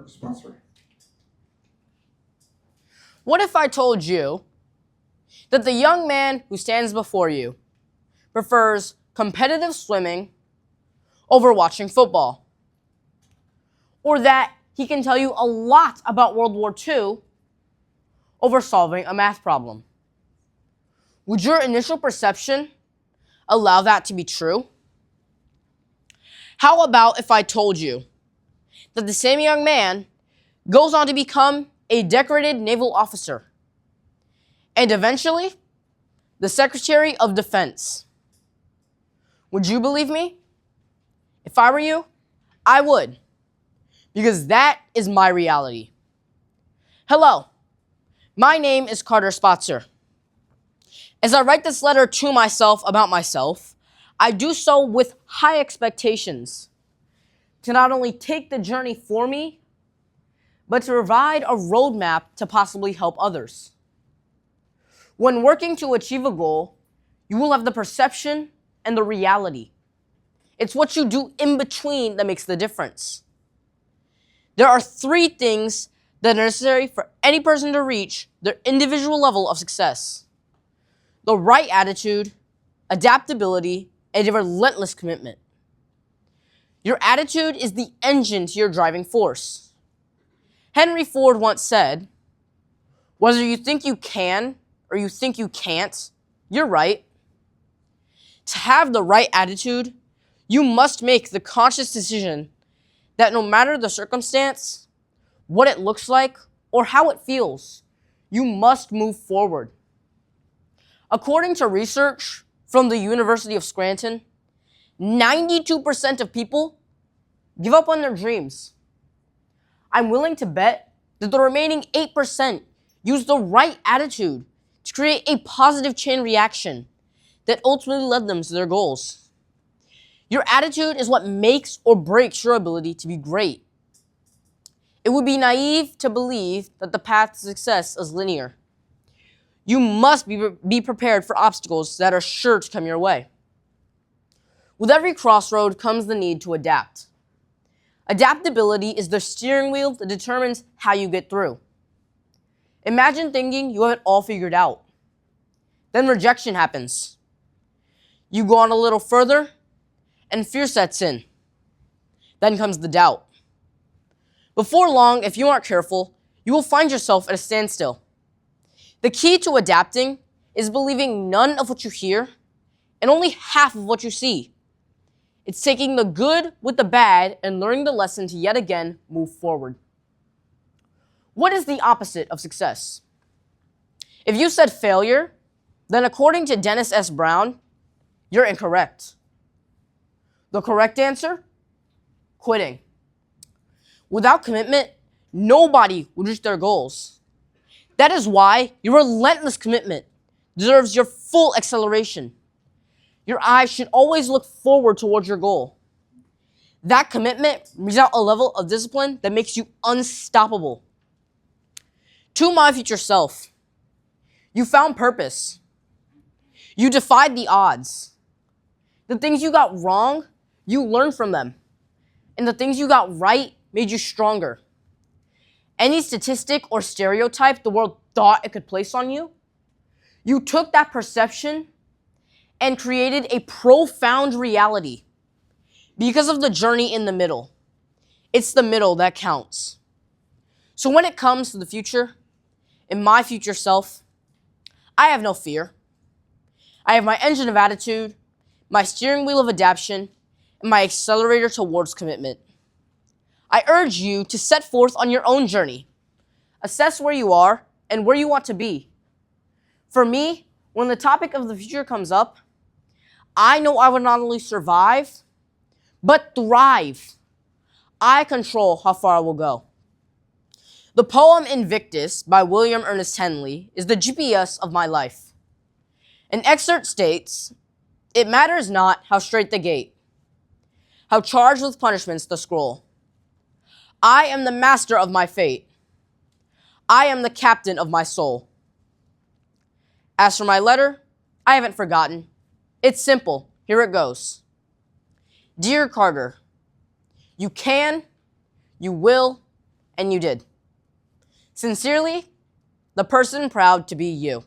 Sponsor. What if I told you that the young man who stands before you prefers competitive swimming over watching football? Or that he can tell you a lot about World War II over solving a math problem? Would your initial perception allow that to be true? How about if I told you that the same young man goes on to become a decorated naval officer and eventually the Secretary of Defense? Would you believe me? If I were you, I would, because that is my reality. Hello, my name is Carter Spotzer. As I write this letter to myself about myself, I do so with high expectations to not only take the journey for me, but to provide a roadmap to possibly help others. When working to achieve a goal, you will have the perception and the reality. It's what you do in between that makes the difference. There are 3 things that are necessary for any person to reach their individual level of success: the right attitude, adaptability, and a relentless commitment. Your attitude is the engine to your driving force. Henry Ford once said, "Whether you think you can or you think you can't, you're right." To have the right attitude, you must make the conscious decision that no matter the circumstance, what it looks like, or how it feels, you must move forward. According to research from the University of Scranton, 92% of people give up on their dreams. I'm willing to bet that the remaining 8% use the right attitude to create a positive chain reaction that ultimately led them to their goals. Your attitude is what makes or breaks your ability to be great. It would be naive to believe that the path to success is linear. You must be prepared for obstacles that are sure to come your way. With every crossroad comes the need to adapt. Adaptability is the steering wheel that determines how you get through. Imagine thinking you have it all figured out. Then rejection happens. You go on a little further, and fear sets in. Then comes the doubt. Before long, if you aren't careful, you will find yourself at a standstill. The key to adapting is believing none of what you hear and only half of what you see. It's taking the good with the bad and learning the lesson to yet again move forward. What is the opposite of success? If you said failure, then according to Dennis S. Brown, you're incorrect. The correct answer? Quitting. Without commitment, nobody would reach their goals. That is why your relentless commitment deserves your full acceleration. Your eyes should always look forward towards your goal. That commitment brings out a level of discipline that makes you unstoppable. To my future self, you found purpose. You defied the odds. The things you got wrong, you learned from them. And the things you got right made you stronger. Any statistic or stereotype the world thought it could place on you, you took that perception and created a profound reality because of the journey in the middle. It's the middle that counts. So when it comes to the future, in my future self, I have no fear. I have my engine of attitude, my steering wheel of adaptation, and my accelerator towards commitment. I urge you to set forth on your own journey. Assess where you are and where you want to be. For me, when the topic of the future comes up, I know I will not only survive, but thrive. I control how far I will go. The poem Invictus by William Ernest Henley is the GPS of my life. An excerpt states, "It matters not how straight the gate, how charged with punishments the scroll. I am the master of my fate. I am the captain of my soul." As for my letter, I haven't forgotten. It's simple. Here it goes. Dear Carter, you can, you will, and you did. Sincerely, the person proud to be you.